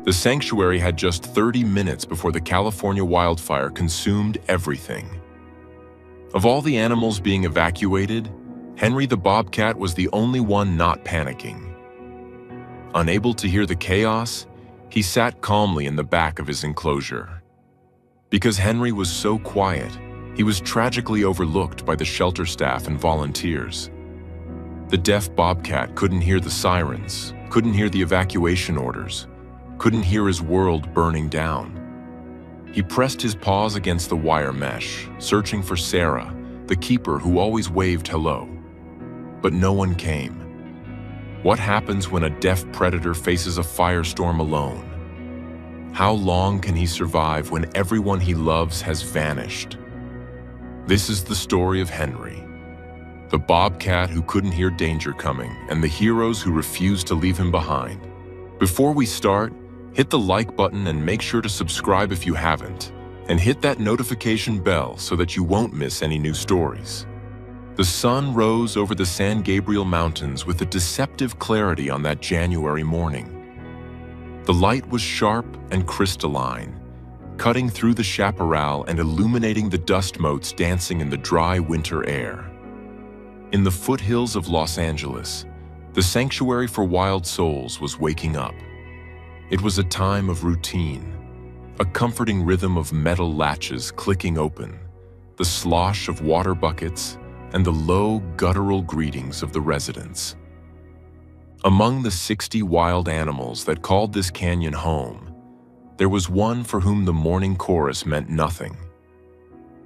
The sanctuary had just 30 minutes before the California wildfire consumed everything. Of all the animals being evacuated, Henry the bobcat was the only one not panicking. Unable to hear the chaos, he sat calmly in the back of his enclosure. Because Henry was so quiet, he was tragically overlooked by the shelter staff and volunteers. The deaf bobcat couldn't hear the sirens, couldn't hear the evacuation orders, couldn't hear his world burning down. He pressed his paws against the wire mesh, searching for Sarah, the keeper who always waved hello. But no one came. What happens when a deaf predator faces a firestorm alone? How long can he survive when everyone he loves has vanished? This is the story of Henry, the bobcat who couldn't hear danger coming, and the heroes who refused to leave him behind. Before we start, hit the like button and make sure to subscribe if you haven't, and hit that notification bell so that you won't miss any new stories. The sun rose over the San Gabriel Mountains with a deceptive clarity on that January morning. The light was sharp and crystalline, cutting through the chaparral and illuminating the dust motes dancing in the dry winter air. In the foothills of Los Angeles, the Sanctuary for Wild Souls was waking up. It was a time of routine, a comforting rhythm of metal latches clicking open, the slosh of water buckets, and the low, guttural greetings of the residents. Among the 60 wild animals that called this canyon home, there was one for whom the morning chorus meant nothing.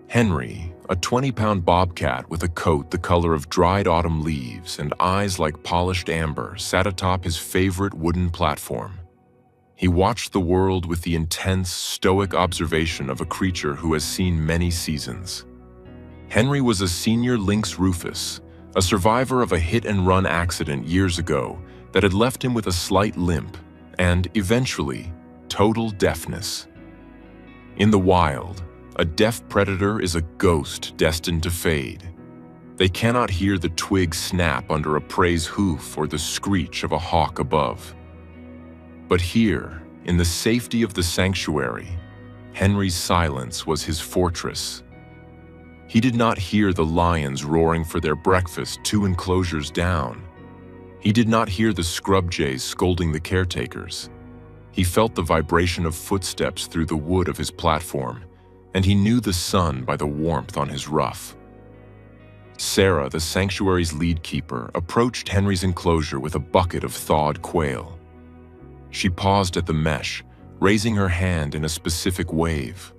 Henry, a 20-pound bobcat with a coat the color of dried autumn leaves and eyes like polished amber, sat atop his favorite wooden platform. He watched the world with the intense, stoic observation of a creature who has seen many seasons. Henry was a senior lynx rufus, a survivor of a hit-and-run accident years ago that had left him with a slight limp and, eventually, total deafness. In the wild, a deaf predator is a ghost destined to fade. They cannot hear the twig snap under a prey's hoof or the screech of a hawk above. But here, in the safety of the sanctuary, Henry's silence was his fortress. He did not hear the lions roaring for their breakfast 2 enclosures down. He did not hear the scrub jays scolding the caretakers. He felt the vibration of footsteps through the wood of his platform, and he knew the sun by the warmth on his ruff. Sarah, the sanctuary's lead keeper, approached Henry's enclosure with a bucket of thawed quail. She paused at the mesh, raising her hand in a specific wave,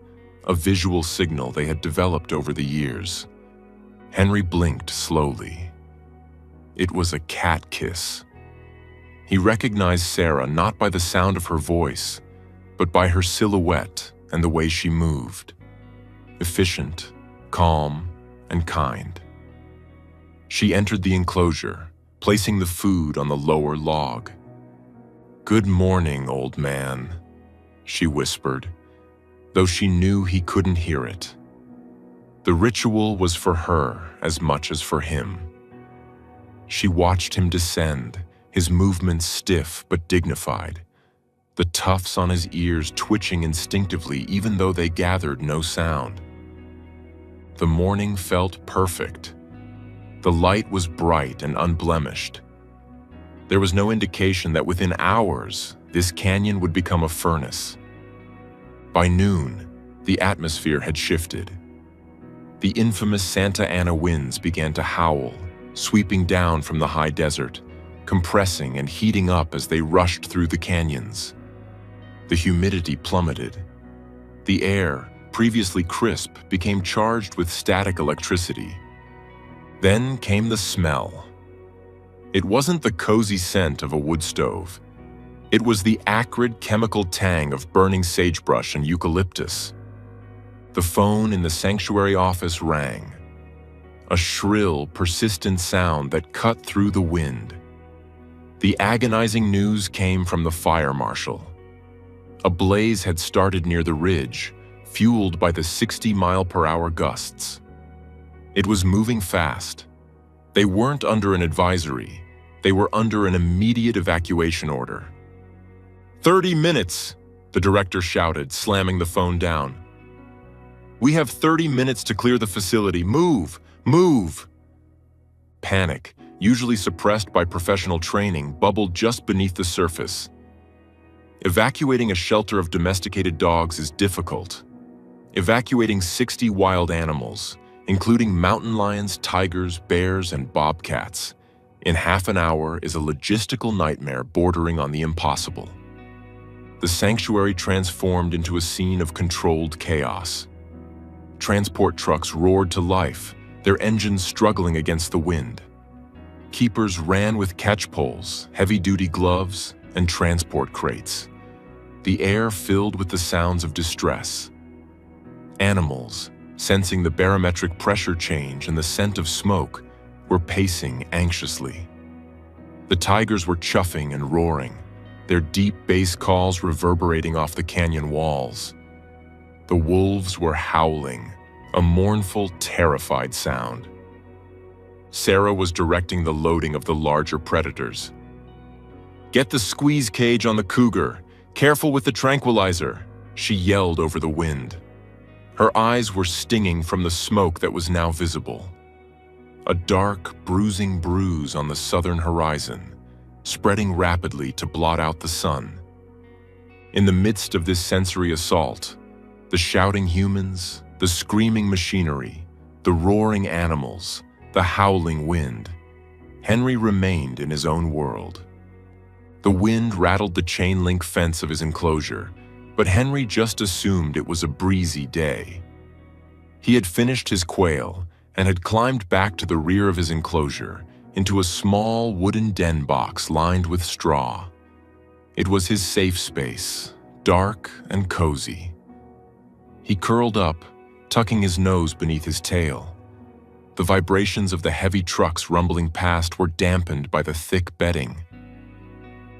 a visual signal they had developed over the years. Henry blinked slowly. It was a cat kiss. He recognized Sarah not by the sound of her voice, but by her silhouette and the way she moved. Efficient, calm, and kind. She entered the enclosure, placing the food on the lower log. "Good morning, old man," she whispered, though she knew he couldn't hear it. The ritual was for her as much as for him. She watched him descend, his movements stiff but dignified, the tufts on his ears twitching instinctively even though they gathered no sound. The morning felt perfect. The light was bright and unblemished. There was no indication that within hours, this canyon would become a furnace. By noon, the atmosphere had shifted. The infamous Santa Ana winds began to howl, sweeping down from the high desert, compressing and heating up as they rushed through the canyons. The humidity plummeted. The air, previously crisp, became charged with static electricity. Then came the smell. It wasn't the cozy scent of a wood stove. It was the acrid chemical tang of burning sagebrush and eucalyptus. The phone in the sanctuary office rang. A shrill, persistent sound that cut through the wind. The agonizing news came from the fire marshal. A blaze had started near the ridge, fueled by the 60-mile-per-hour gusts. It was moving fast. They weren't under an advisory. They were under an immediate evacuation order. 30 minutes, the director shouted, slamming the phone down. We have 30 minutes to clear the facility. Move! Move! Panic, usually suppressed by professional training, bubbled just beneath the surface. Evacuating a shelter of domesticated dogs is difficult. Evacuating 60 wild animals, including mountain lions, tigers, bears, and bobcats, in half an hour is a logistical nightmare bordering on the impossible. The sanctuary transformed into a scene of controlled chaos. Transport trucks roared to life, their engines struggling against the wind. Keepers ran with catch poles, heavy-duty gloves, and transport crates. The air filled with the sounds of distress. Animals, sensing the barometric pressure change and the scent of smoke, were pacing anxiously. The tigers were chuffing and roaring, their deep bass calls reverberating off the canyon walls. The wolves were howling, a mournful, terrified sound. Sarah was directing the loading of the larger predators. "Get the squeeze cage on the cougar. Careful with the tranquilizer," she yelled over the wind. Her eyes were stinging from the smoke that was now visible. A dark, bruising bruise on the southern horizon, spreading rapidly to blot out the sun. In the midst of this sensory assault, the shouting humans, the screaming machinery, the roaring animals, the howling wind, Henry remained in his own world. The wind rattled the chain-link fence of his enclosure, but Henry just assumed it was a breezy day. He had finished his quail and had climbed back to the rear of his enclosure, into a small wooden den box lined with straw. It was his safe space, dark and cozy. He curled up, tucking his nose beneath his tail. The vibrations of the heavy trucks rumbling past were dampened by the thick bedding.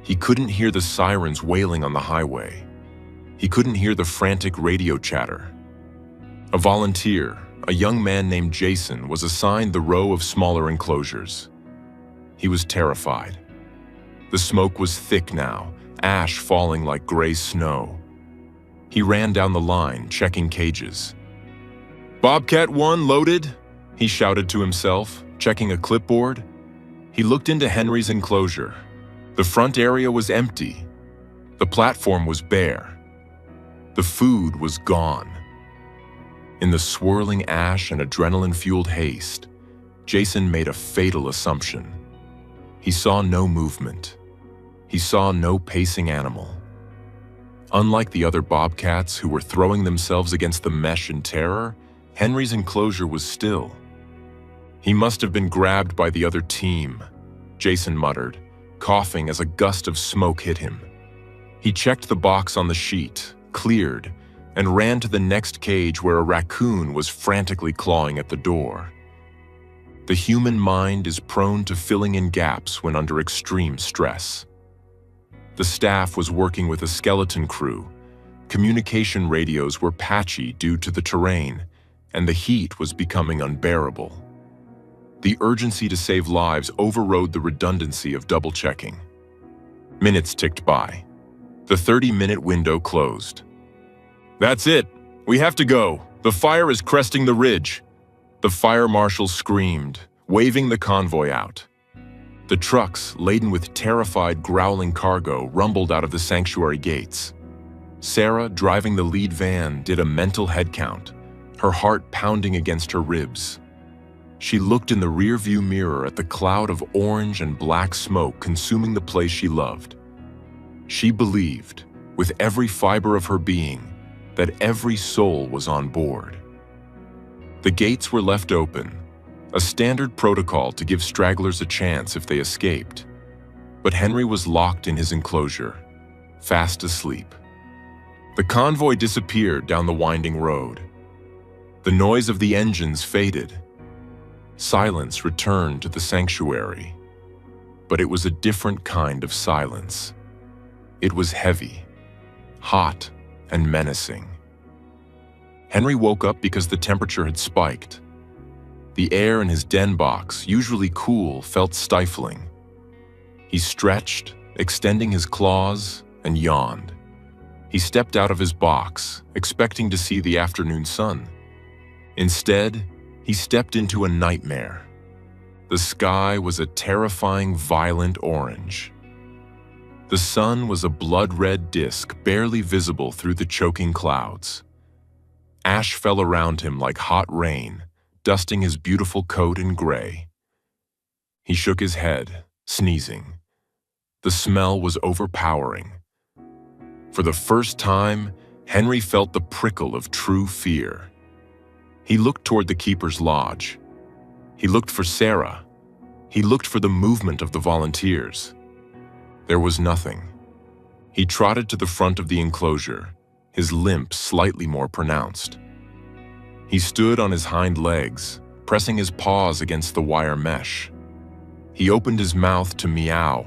He couldn't hear the sirens wailing on the highway. He couldn't hear the frantic radio chatter. A volunteer, a young man named Jason, was assigned the row of smaller enclosures. He was terrified. The smoke was thick now, ash falling like gray snow. He ran down the line, checking cages. "Bobcat 1 loaded?" he shouted to himself, checking a clipboard. He looked into Henry's enclosure. The front area was empty. The platform was bare. The food was gone. In the swirling ash and adrenaline-fueled haste, Jason made a fatal assumption. He saw no movement. He saw no pacing animal. Unlike the other bobcats who were throwing themselves against the mesh in terror, Henry's enclosure was still. "He must have been grabbed by the other team," Jason muttered, coughing as a gust of smoke hit him. He checked the box on the sheet, cleared, and ran to the next cage where a raccoon was frantically clawing at the door. The human mind is prone to filling in gaps when under extreme stress. The staff was working with a skeleton crew. Communication radios were patchy due to the terrain, and the heat was becoming unbearable. The urgency to save lives overrode the redundancy of double-checking. Minutes ticked by. The 30-minute window closed. "That's it! We have to go! The fire is cresting the ridge!" The fire marshal screamed, waving the convoy out. The trucks, laden with terrified, growling cargo, rumbled out of the sanctuary gates. Sarah, driving the lead van, did a mental head count, her heart pounding against her ribs. She looked in the rearview mirror at the cloud of orange and black smoke consuming the place she loved. She believed, with every fiber of her being, that every soul was on board. The gates were left open, a standard protocol to give stragglers a chance if they escaped. But Henry was locked in his enclosure, fast asleep. The convoy disappeared down the winding road. The noise of the engines faded. Silence returned to the sanctuary. But it was a different kind of silence. It was heavy, hot, and menacing. Henry woke up because the temperature had spiked. The air in his den box, usually cool, felt stifling. He stretched, extending his claws, and yawned. He stepped out of his box, expecting to see the afternoon sun. Instead, he stepped into a nightmare. The sky was a terrifying, violent orange. The sun was a blood-red disk barely visible through the choking clouds. Ash fell around him like hot rain, dusting his beautiful coat in gray. He shook his head, sneezing. The smell was overpowering. For the first time, Henry felt the prickle of true fear. He looked toward the keeper's lodge. He looked for Sarah. He looked for the movement of the volunteers. There was nothing. He trotted to the front of the enclosure, his limp slightly more pronounced. He stood on his hind legs, pressing his paws against the wire mesh. He opened his mouth to meow,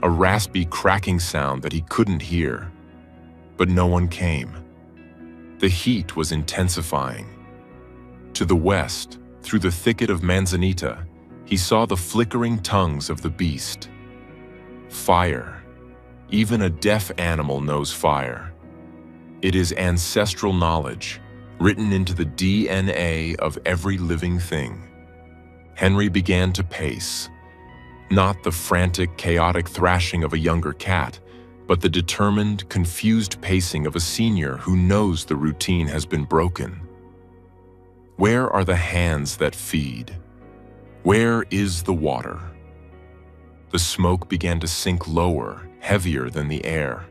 a raspy cracking sound that he couldn't hear. But no one came. The heat was intensifying. To the west, through the thicket of manzanita, he saw the flickering tongues of the beast. Fire. Even a deaf animal knows fire. It is ancestral knowledge, written into the DNA of every living thing. Henry began to pace. Not the frantic, chaotic thrashing of a younger cat, but the determined, confused pacing of a senior who knows the routine has been broken. Where are the hands that feed? Where is the water? The smoke began to sink lower, heavier than the air.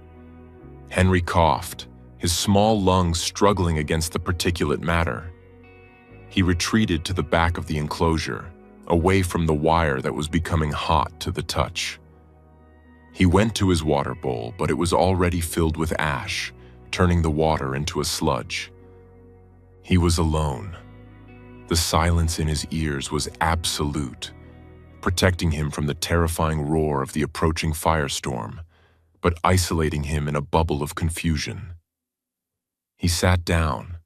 Henry coughed, his small lungs struggling against the particulate matter. He retreated to the back of the enclosure, away from the wire that was becoming hot to the touch. He went to his water bowl, but it was already filled with ash, turning the water into a sludge. He was alone. The silence in his ears was absolute, protecting him from the terrifying roar of the approaching firestorm, but isolating him in a bubble of confusion. He sat down,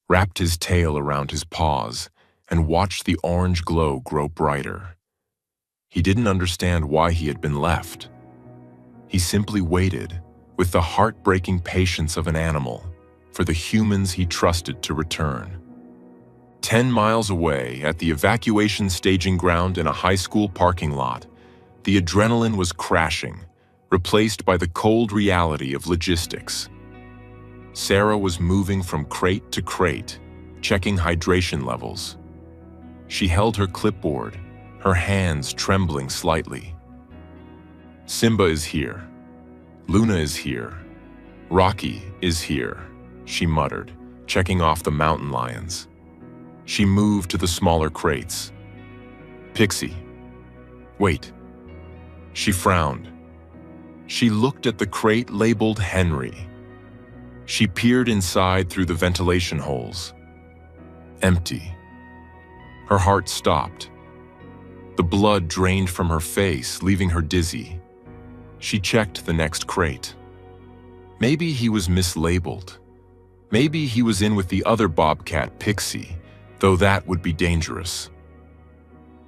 wrapped his tail around his paws, and watched the orange glow grow brighter. He didn't understand why he had been left. He simply waited, with the heartbreaking patience of an animal, for the humans he trusted to return. 10 miles away, at the evacuation staging ground in a high school parking lot, the adrenaline was crashing, replaced by the cold reality of logistics. Sarah was moving from crate to crate, checking hydration levels. She held her clipboard, her hands trembling slightly. Simba is here. Luna is here. Rocky is here, she muttered, checking off the mountain lions. She moved to the smaller crates. Pixie. Wait. She frowned. She looked at the crate labeled Henry. She peered inside through the ventilation holes. Empty. Her heart stopped. The blood drained from her face, leaving her dizzy. She checked the next crate. Maybe he was mislabeled. Maybe he was in with the other Bobcat, Pixie, though that would be dangerous.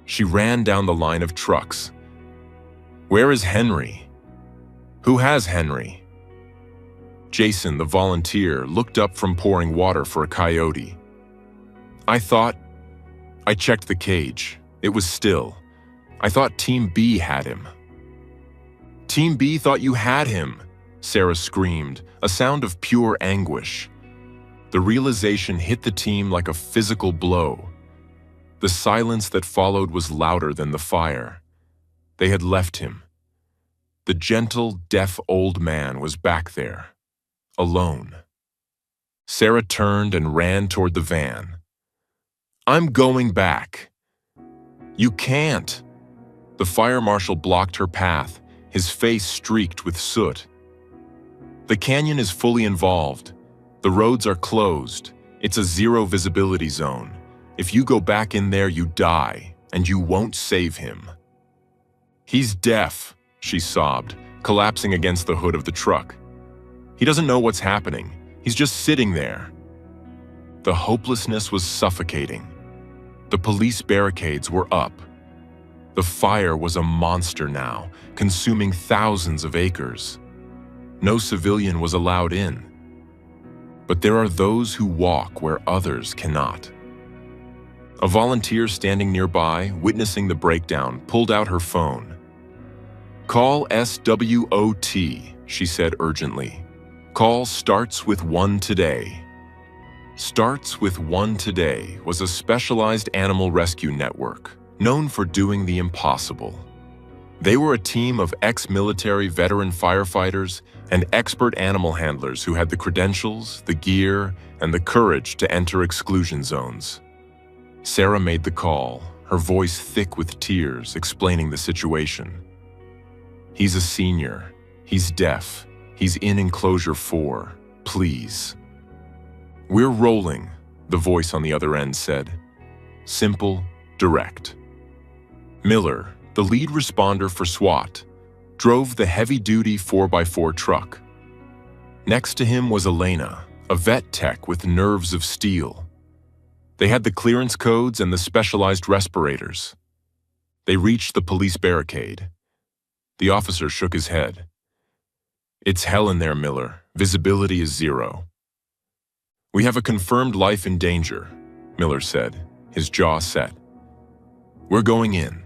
She ran down the line of trucks. Where is Henry? Who has Henry? Jason, the volunteer, looked up from pouring water for a coyote. I checked the cage. It was still. I thought Team B had him. Team B thought you had him, Sarah screamed, a sound of pure anguish. The realization hit the team like a physical blow. The silence that followed was louder than the fire. They had left him. The gentle, deaf old man was back there, alone. Sarah turned and ran toward the van. I'm going back. You can't. The fire marshal blocked her path, his face streaked with soot. The canyon is fully involved. The roads are closed. It's a zero visibility zone. If you go back in there, you die, and you won't save him. He's deaf, she sobbed, collapsing against the hood of the truck. He doesn't know what's happening. He's just sitting there. The hopelessness was suffocating. The police barricades were up. The fire was a monster now, consuming thousands of acres. No civilian was allowed in. But there are those who walk where others cannot. A volunteer standing nearby, witnessing the breakdown, pulled out her phone. "Call SWOT," she said urgently. "Call starts with 1 today." Starts with 1 Today was a specialized animal rescue network known for doing the impossible. They were a team of ex-military veteran firefighters and expert animal handlers who had the credentials, the gear, and the courage to enter exclusion zones. Sarah made the call, her voice thick with tears, explaining the situation. "He's a senior. He's deaf. He's in enclosure 4. Please." "We're rolling," the voice on the other end said. Simple, direct. Miller, the lead responder for SWAT, drove the heavy-duty 4x4 truck. Next to him was Elena, a vet tech with nerves of steel. They had the clearance codes and the specialized respirators. They reached the police barricade. The officer shook his head. "It's hell in there, Miller. Visibility is 0. "We have a confirmed life in danger," Miller said, his jaw set. "We're going in."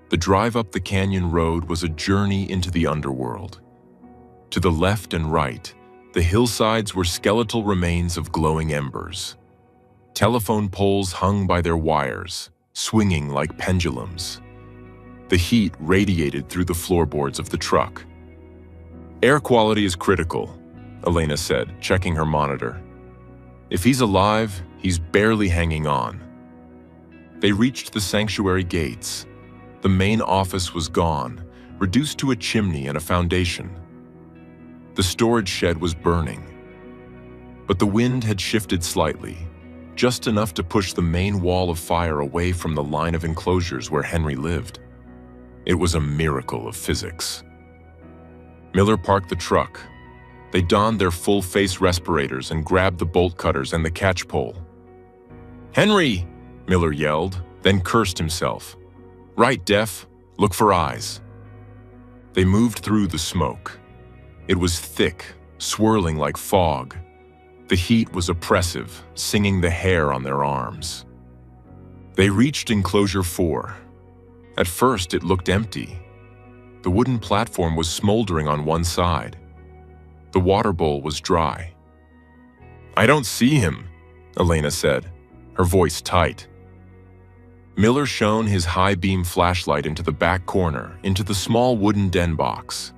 The drive up the canyon road was a journey into the underworld. To the left and right, the hillsides were skeletal remains of glowing embers. Telephone poles hung by their wires, swinging like pendulums. The heat radiated through the floorboards of the truck. "Air quality is critical," Elena said, checking her monitor. "If he's alive, he's barely hanging on." They reached the sanctuary gates. The main office was gone, reduced to a chimney and a foundation. The storage shed was burning. But the wind had shifted slightly, just enough to push the main wall of fire away from the line of enclosures where Henry lived. It was a miracle of physics. Miller parked the truck. They donned their full-face respirators and grabbed the bolt cutters and the catch pole. "Henry!" Miller yelled, then cursed himself. "Right, Def. Look for eyes." They moved through the smoke. It was thick, swirling like fog. The heat was oppressive, singing the hair on their arms. They reached enclosure 4. At first, it looked empty. The wooden platform was smoldering on one side. The water bowl was dry. "I don't see him," Elena said, her voice tight. Miller shone his high-beam flashlight into the back corner, into the small wooden den box.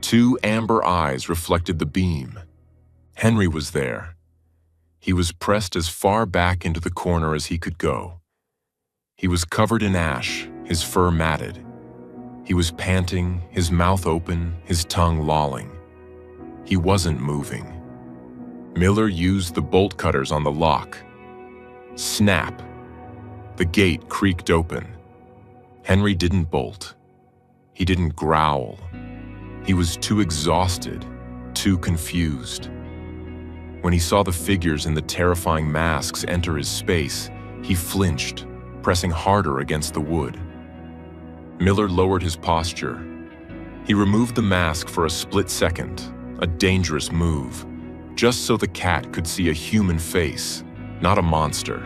2 amber eyes reflected the beam. Henry was there. He was pressed as far back into the corner as he could go. He was covered in ash, his fur matted. He was panting, his mouth open, his tongue lolling. He wasn't moving. Miller used the bolt cutters on the lock. Snap! The gate creaked open. Henry didn't bolt. He didn't growl. He was too exhausted, too confused. When he saw the figures in the terrifying masks enter his space, he flinched, pressing harder against the wood. Miller lowered his posture. He removed the mask for a split second, a dangerous move, just so the cat could see a human face, not a monster.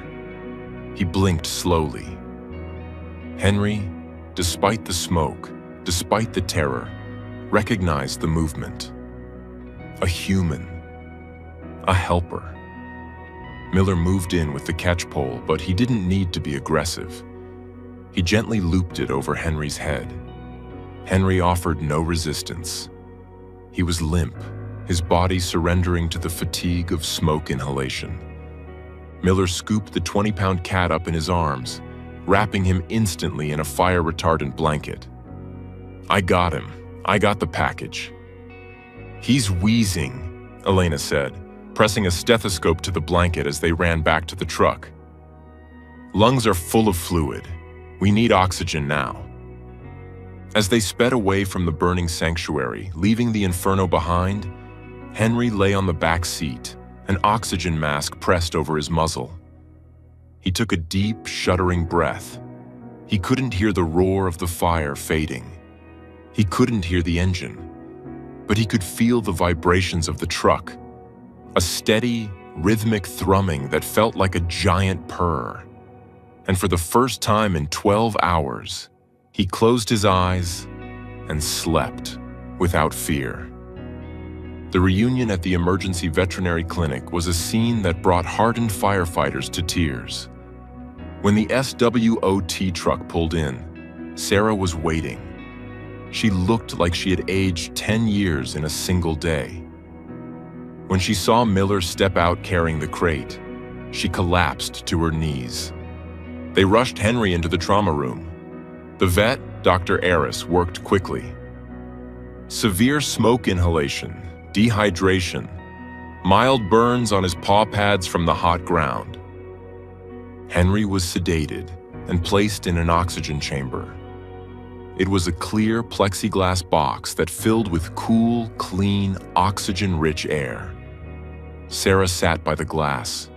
He blinked slowly. Henry, despite the smoke, despite the terror, recognized the movement. A human. A helper. Miller moved in with the catch pole, but he didn't need to be aggressive. He gently looped it over Henry's head. Henry offered no resistance. He was limp, his body surrendering to the fatigue of smoke inhalation. Miller scooped the 20-pound cat up in his arms, wrapping him instantly in a fire-retardant blanket. "I got him. I got the package." "He's wheezing," Elena said, pressing a stethoscope to the blanket as they ran back to the truck. "Lungs are full of fluid. We need oxygen now." As they sped away from the burning sanctuary, leaving the inferno behind, Henry lay on the back seat, an oxygen mask pressed over his muzzle. He took a deep, shuddering breath. He couldn't hear the roar of the fire fading. He couldn't hear the engine. but he could feel the vibrations of the truck, a steady, rhythmic thrumming that felt like a giant purr. And for the first time in 12 hours, he closed his eyes and slept without fear. The reunion at the emergency veterinary clinic was a scene that brought hardened firefighters to tears. When the SWOT truck pulled in, Sarah was waiting. She looked like she had aged 10 years in a single day. When she saw Miller step out carrying the crate, she collapsed to her knees. They rushed Henry into the trauma room. The vet, Dr. Aris, worked quickly. Severe smoke inhalation, dehydration, mild burns on his paw pads from the hot ground. Henry was sedated and placed in an oxygen chamber. It was a clear plexiglass box that filled with cool, clean, oxygen-rich air. Sarah sat by the glass.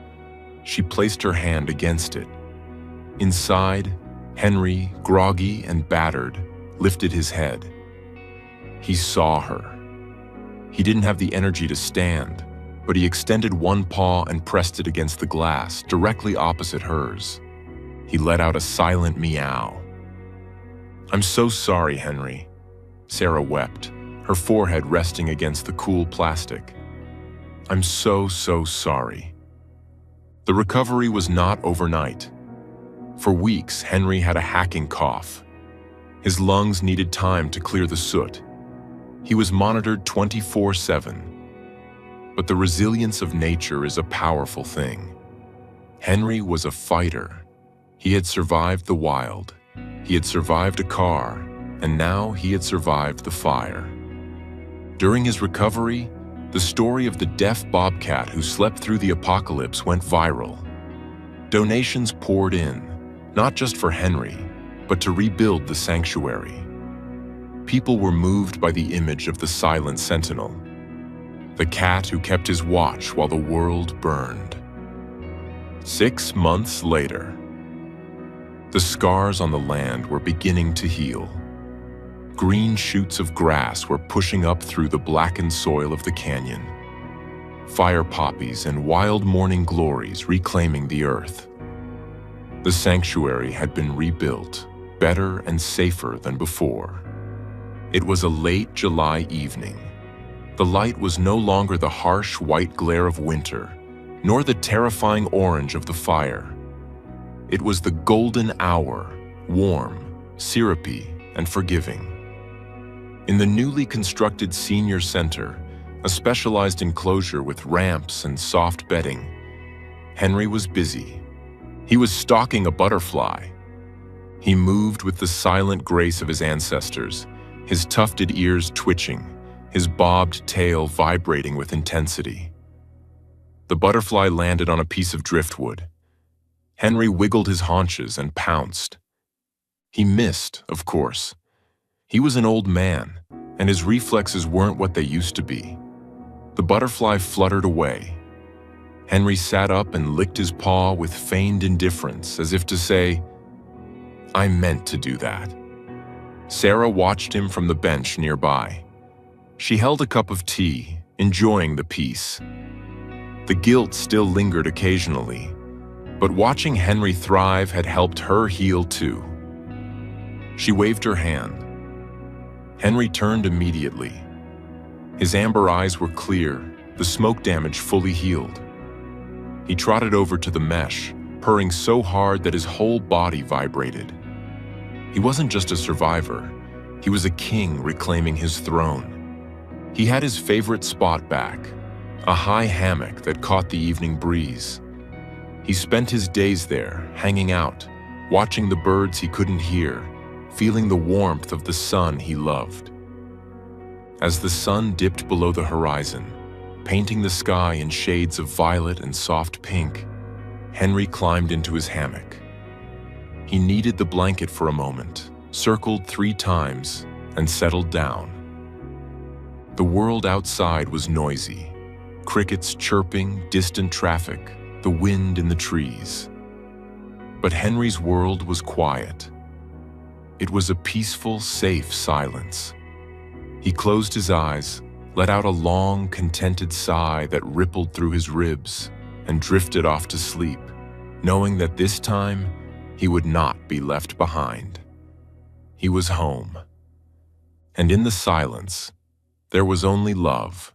She placed her hand against it. Inside, Henry, groggy and battered, lifted his head. He saw her. He didn't have the energy to stand, but he extended one paw and pressed it against the glass, directly opposite hers. He let out a silent meow. "I'm so sorry, Henry." Sarah wept, her forehead resting against the cool plastic. "I'm so sorry." The recovery was not overnight. For weeks, Henry had a hacking cough. His lungs needed time to clear the soot. He was monitored 24/7. But the resilience of nature is a powerful thing. Henry was a fighter. He had survived the wild. He had survived a car, and now he had survived the fire. During his recovery, the story of the deaf bobcat who slept through the apocalypse went viral. Donations poured in, not just for Henry, but to rebuild the sanctuary. People were moved by the image of the silent sentinel, the cat who kept his watch while the world burned. 6 months later, the scars on the land were beginning to heal. Green shoots of grass were pushing up through the blackened soil of the canyon. Fire poppies and wild morning glories reclaiming the earth. The sanctuary had been rebuilt, better and safer than before. It was a late July evening. The light was no longer the harsh white glare of winter, nor the terrifying orange of the fire. It was the golden hour, warm, syrupy, and forgiving. In the newly constructed senior center, a specialized enclosure with ramps and soft bedding, Henry was busy. He was stalking a butterfly. He moved with the silent grace of his ancestors, his tufted ears twitching, his bobbed tail vibrating with intensity. The butterfly landed on a piece of driftwood. Henry wiggled his haunches and pounced. He missed, of course. He was an old man, and his reflexes weren't what they used to be. The butterfly fluttered away. Henry sat up and licked his paw with feigned indifference, as if to say, "I meant to do that." Sarah watched him from the bench nearby. She held a cup of tea, enjoying the peace. The guilt still lingered occasionally, but watching Henry thrive had helped her heal too. She waved her hand. Henry turned immediately. His amber eyes were clear, the smoke damage fully healed. He trotted over to the mesh, purring so hard that his whole body vibrated. He wasn't just a survivor, he was a king reclaiming his throne. He had his favorite spot back, a high hammock that caught the evening breeze. He spent his days there, hanging out, watching the birds he couldn't hear, feeling the warmth of the sun he loved. As the sun dipped below the horizon, painting the sky in shades of violet and soft pink, Henry climbed into his hammock. He kneaded the blanket for a moment, circled 3 times, and settled down. The world outside was noisy. Crickets chirping, distant traffic, the wind in the trees. But Henry's world was quiet. It was a peaceful, safe silence. He closed his eyes, let out a long, contented sigh that rippled through his ribs and drifted off to sleep, knowing that this time he would not be left behind. He was home. And in the silence, there was only love.